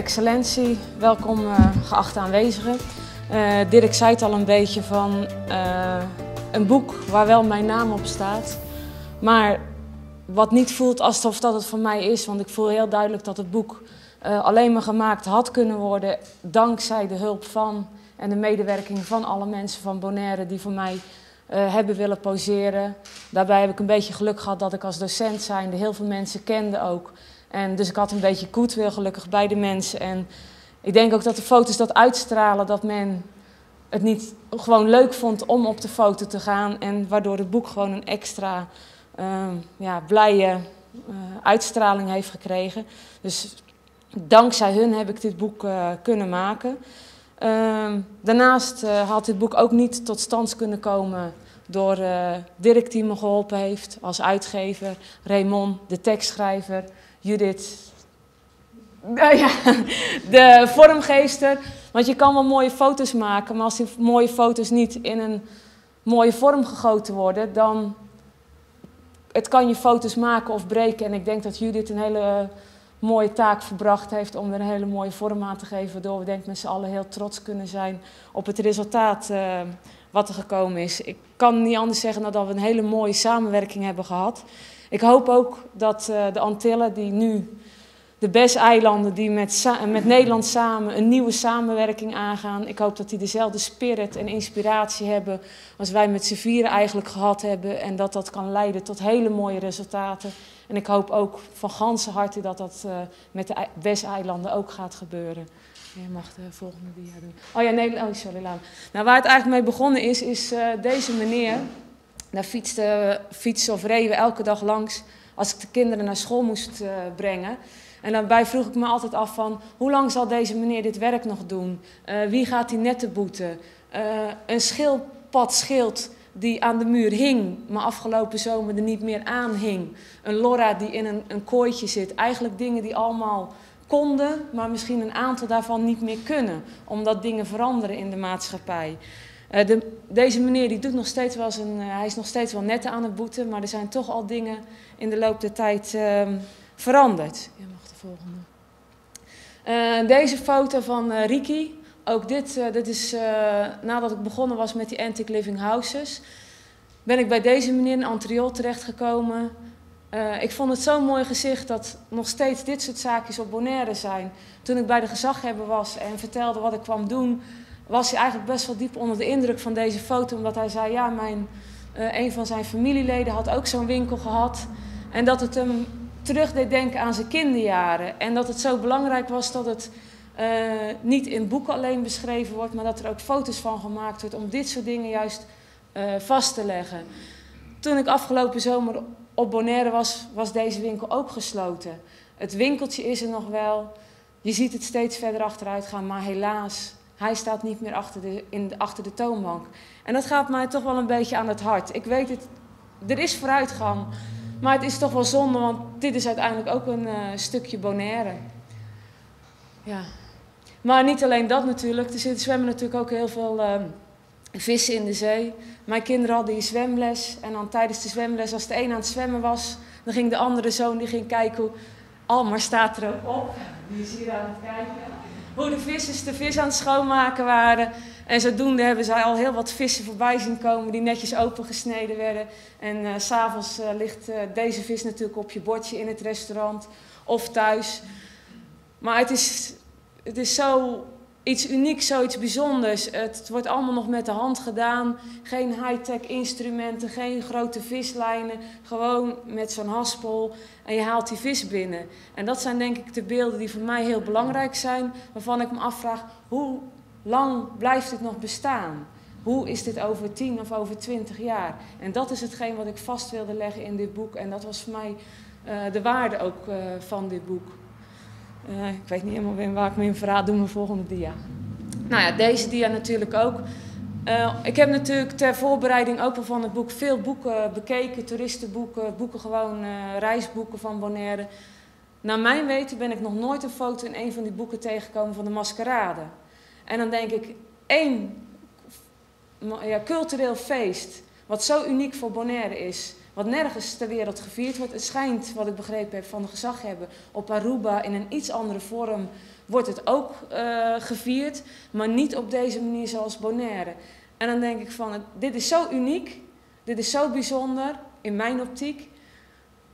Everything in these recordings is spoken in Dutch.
Excellentie, welkom geachte aanwezigen. Dirk zei het al een beetje van een boek waar wel mijn naam op staat, maar wat niet voelt alsof dat het voor mij is, want ik voel heel duidelijk dat het boek alleen maar gemaakt had kunnen worden dankzij de hulp van en de medewerking van alle mensen van Bonaire die voor mij hebben willen poseren. Daarbij heb ik een beetje geluk gehad dat ik als docent zijnde heel veel mensen kende ook. En dus ik had een beetje goodwill gelukkig bij de mensen. En ik denk ook dat de foto's dat uitstralen, dat men het niet gewoon leuk vond om op de foto te gaan. En waardoor het boek gewoon een extra blije uitstraling heeft gekregen. Dus dankzij hun heb ik dit boek kunnen maken. Daarnaast had dit boek ook niet tot stand kunnen komen door Dirk die me geholpen heeft als uitgever, Raymond, de tekstschrijver, Judith, de vormgeefster. Want je kan wel mooie foto's maken, maar als die mooie foto's niet in een mooie vorm gegoten worden, dan het kan je foto's maken of breken. En ik denk dat Judith een hele mooie taak verbracht heeft om er een hele mooie vorm aan te geven, waardoor we denk ik met z'n allen heel trots kunnen zijn op het resultaat wat er gekomen is. Ik kan niet anders zeggen dan dat we een hele mooie samenwerking hebben gehad. Ik hoop ook dat de Antillen, die nu de BES-eilanden, die met Nederland samen een nieuwe samenwerking aangaan, ik hoop dat die dezelfde spirit en inspiratie hebben als wij met z'n vieren eigenlijk gehad hebben en dat dat kan leiden tot hele mooie resultaten. En ik hoop ook van ganse harte dat dat met de BES-eilanden ook gaat gebeuren. Je mag de volgende dia doen. Oh ja, nee, oh, sorry, laat me. Nou, waar het eigenlijk mee begonnen is deze meneer. Daar fietsen of reden we elke dag langs als ik de kinderen naar school moest brengen. En daarbij vroeg ik me altijd af van, hoe lang zal deze meneer dit werk nog doen? Wie gaat die netten boeten? Een schildpad die aan de muur hing, maar afgelopen zomer er niet meer aan hing. Een lorra die in een kooitje zit. Eigenlijk dingen die allemaal konden, maar misschien een aantal daarvan niet meer kunnen. Omdat dingen veranderen in de maatschappij. Deze meneer die doet nog steeds wel hij is nog steeds wel netten aan het boeten, maar er zijn toch al dingen in de loop der tijd veranderd. Je mag de volgende. Deze foto van Riki. Ook dit is nadat ik begonnen was met die Antique Living Houses, ben ik bij deze meneer in Antriol terechtgekomen. Ik vond het zo'n mooi gezicht dat nog steeds dit soort zaakjes op Bonaire zijn. Toen ik bij de gezaghebber was en vertelde wat ik kwam doen, was hij eigenlijk best wel diep onder de indruk van deze foto. Omdat hij zei, ja, een van zijn familieleden had ook zo'n winkel gehad. En dat het hem terug deed denken aan zijn kinderjaren. En dat het zo belangrijk was dat het niet in boeken alleen beschreven wordt, maar dat er ook foto's van gemaakt wordt om dit soort dingen juist vast te leggen. Toen ik afgelopen zomer op Bonaire was deze winkel ook gesloten. Het winkeltje is er nog wel. Je ziet het steeds verder achteruit gaan, maar helaas, hij staat niet meer achter de toonbank. En dat gaat mij toch wel een beetje aan het hart. Ik weet het, er is vooruitgang, maar het is toch wel zonde, want dit is uiteindelijk ook een stukje Bonaire. Ja. Maar niet alleen dat natuurlijk, er zwemmen natuurlijk ook heel veel vissen in de zee. Mijn kinderen hadden hier zwemles en dan tijdens de zwemles, als de een aan het zwemmen was, dan ging de andere zoon die ging kijken hoe Almar staat er ook op. Die is hier aan het kijken. Hoe de vissers de vis aan het schoonmaken waren. En zodoende hebben zij al heel wat vissen voorbij zien komen die netjes opengesneden werden. En 's avonds ligt deze vis natuurlijk op je bordje in het restaurant of thuis. Maar het is zo iets unieks, zoiets bijzonders. Het wordt allemaal nog met de hand gedaan. Geen high-tech instrumenten, geen grote vislijnen. Gewoon met zo'n haspel en je haalt die vis binnen. En dat zijn denk ik de beelden die voor mij heel belangrijk zijn. Waarvan ik me afvraag, hoe lang blijft dit nog bestaan? Hoe is dit over 10 of over 20 jaar? En dat is hetgeen wat ik vast wilde leggen in dit boek. En dat was voor mij de waarde ook van dit boek. Ik weet niet helemaal waar ik me in verraad. Doe mijn volgende dia. Nou ja, deze dia natuurlijk ook. Ik heb natuurlijk ter voorbereiding ook wel van het boek veel boeken bekeken. Toeristenboeken, gewoon reisboeken van Bonaire. Naar mijn weten ben ik nog nooit een foto in een van die boeken tegengekomen van de maskerade. En dan denk ik, cultureel feest, wat zo uniek voor Bonaire is, wat nergens ter wereld gevierd wordt. Het schijnt, wat ik begrepen heb van de gezaghebber, op Aruba in een iets andere vorm wordt het ook gevierd, maar niet op deze manier zoals Bonaire. En dan denk ik van, dit is zo uniek, dit is zo bijzonder, in mijn optiek.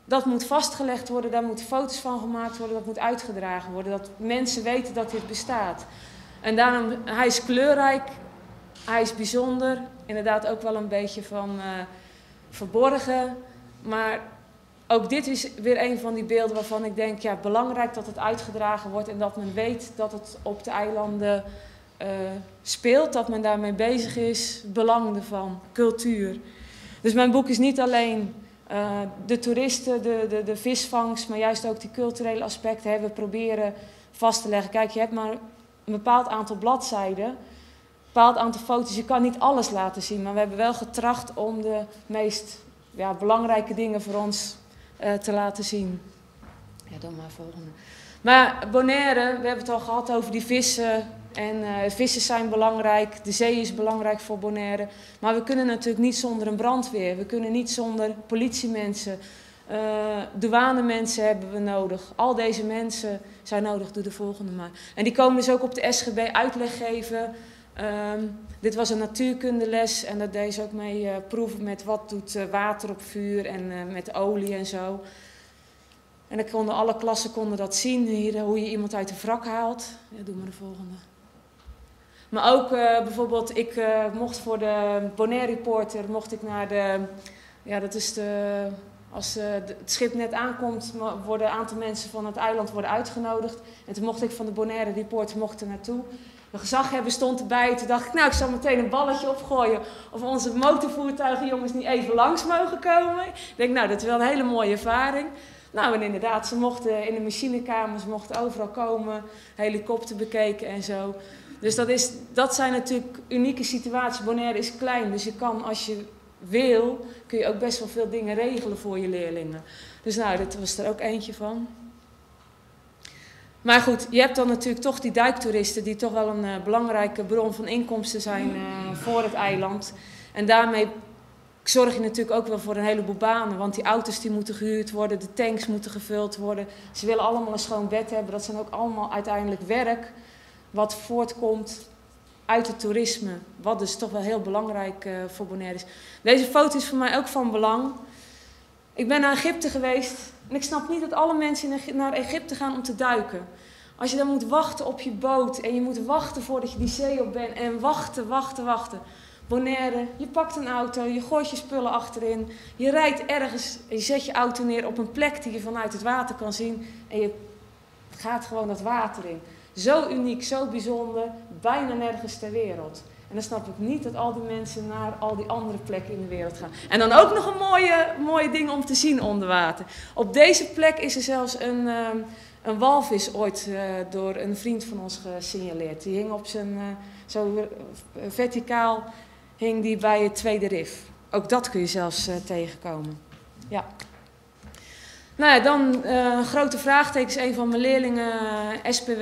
Dat moet vastgelegd worden, daar moeten foto's van gemaakt worden, dat moet uitgedragen worden. Dat mensen weten dat dit bestaat. En daarom, hij is kleurrijk, hij is bijzonder, inderdaad ook wel een beetje van verborgen. Maar ook dit is weer een van die beelden waarvan ik denk, ja, belangrijk dat het uitgedragen wordt en dat men weet dat het op de eilanden speelt, dat men daarmee bezig is, belang ervan, cultuur. Dus mijn boek is niet alleen de toeristen, de visvangst, maar juist ook die culturele aspecten. Hè. We proberen vast te leggen, kijk, je hebt maar een bepaald aantal bladzijden, een bepaald aantal foto's. Je kan niet alles laten zien, maar we hebben wel getracht om de meest belangrijke dingen voor ons te laten zien. Ja, dan maar volgende. Maar Bonaire, we hebben het al gehad over die vissen. En vissen zijn belangrijk, de zee is belangrijk voor Bonaire. Maar we kunnen natuurlijk niet zonder een brandweer. We kunnen niet zonder politiemensen. Douanemensen hebben we nodig. Al deze mensen zijn nodig, doe de volgende maar. En die komen dus ook op de SGB uitleg geven. Dit was een natuurkundeles en dat deed ze ook mee proeven met wat doet water op vuur en met olie en zo. En dan alle klassen konden dat zien, hier, hoe je iemand uit de wrak haalt. Ja, doe maar de volgende. Maar ook bijvoorbeeld, ik mocht voor de Bonaire Reporter, mocht ik naar de, ja dat is de, als het schip net aankomt, worden een aantal mensen van het eiland worden uitgenodigd. En toen mocht ik van de Bonaire Reporter er naartoe. De gezaghebber stond erbij, toen dacht ik, nou ik zal meteen een balletje opgooien of onze motorvoertuigenjongens niet even langs mogen komen. Ik denk, nou dat is wel een hele mooie ervaring. Nou en inderdaad, ze mochten in de machinekamer, ze mochten overal komen, helikopter bekeken en zo. Dus dat zijn natuurlijk unieke situaties. Bonaire is klein, dus je kan als je wil, kun je ook best wel veel dingen regelen voor je leerlingen. Dus nou, dit was er ook eentje van. Maar goed, je hebt dan natuurlijk toch die duiktoeristen die toch wel een belangrijke bron van inkomsten zijn voor het eiland. En daarmee zorg je natuurlijk ook wel voor een heleboel banen, want die auto's die moeten gehuurd worden, de tanks moeten gevuld worden. Ze willen allemaal een schoon bed hebben, dat zijn ook allemaal uiteindelijk werk wat voortkomt uit het toerisme, wat dus toch wel heel belangrijk voor Bonaire is. Deze foto is voor mij ook van belang. Ik ben naar Egypte geweest en ik snap niet dat alle mensen naar Egypte gaan om te duiken. Als je dan moet wachten op je boot en je moet wachten voordat je die zee op bent en wachten. Bonaire, je pakt een auto, je gooit je spullen achterin, je rijdt ergens en je zet je auto neer op een plek die je vanuit het water kan zien en je gaat gewoon dat water in. Zo uniek, zo bijzonder, bijna nergens ter wereld. En dan snap ik niet dat al die mensen naar al die andere plekken in de wereld gaan. En dan ook nog een mooie ding om te zien onder water. Op deze plek is er zelfs een walvis ooit door een vriend van ons gesignaleerd. Die hing op zijn, zo verticaal hing die bij het tweede rif. Ook dat kun je zelfs tegenkomen. Ja. Nou ja, dan grote vraagtekens. Een van mijn leerlingen, SPW,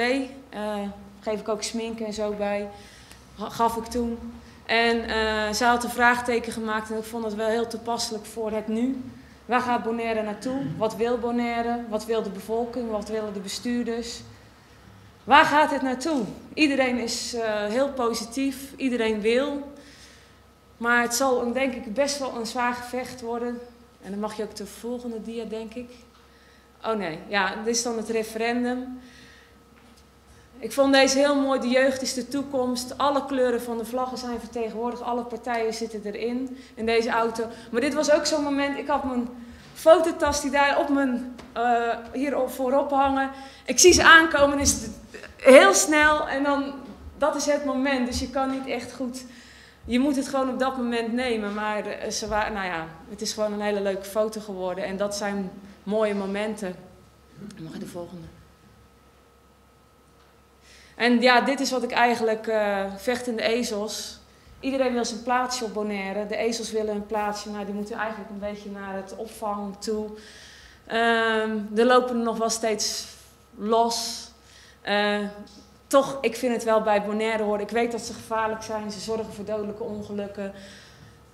geef ik ook sminken en zo bij, gaf ik toen. En zij had een vraagteken gemaakt en ik vond het wel heel toepasselijk voor het nu. Waar gaat Bonaire naartoe? Wat wil Bonaire? Wat wil de bevolking? Wat willen de bestuurders? Waar gaat het naartoe? Iedereen is heel positief, iedereen wil. Maar het zal denk ik best wel een zwaar gevecht worden. En dan mag je ook de volgende dia, denk ik. Oh nee, ja, dit is dan het referendum. Ik vond deze heel mooi. De jeugd is de toekomst. Alle kleuren van de vlaggen zijn vertegenwoordigd. Alle partijen zitten erin, in deze auto. Maar dit was ook zo'n moment. Ik had mijn fototas die daar op mijn, hier voorop hangen. Ik zie ze aankomen en is het heel snel. En dan, dat is het moment. Dus je kan niet echt goed... Je moet het gewoon op dat moment nemen. Maar ze waren, nou ja, het is gewoon een hele leuke foto geworden. En dat zijn mooie momenten. Mag je de volgende? En ja, dit is wat ik eigenlijk vechtende ezels. Iedereen wil zijn plaatsje op Bonaire. De ezels willen een plaatsje, maar die moeten eigenlijk een beetje naar het opvang toe. Er lopen er nog wel steeds los. Toch, ik vind het wel bij Bonaire horen. Ik weet dat ze gevaarlijk zijn, ze zorgen voor dodelijke ongelukken.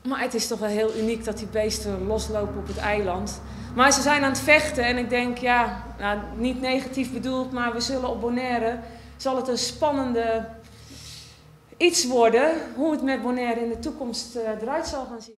Maar het is toch wel heel uniek dat die beesten loslopen op het eiland. Maar ze zijn aan het vechten en ik denk, ja, nou, niet negatief bedoeld, maar we zullen op Bonaire zal het een spannende iets worden hoe het met Bonaire in de toekomst eruit zal gaan zien.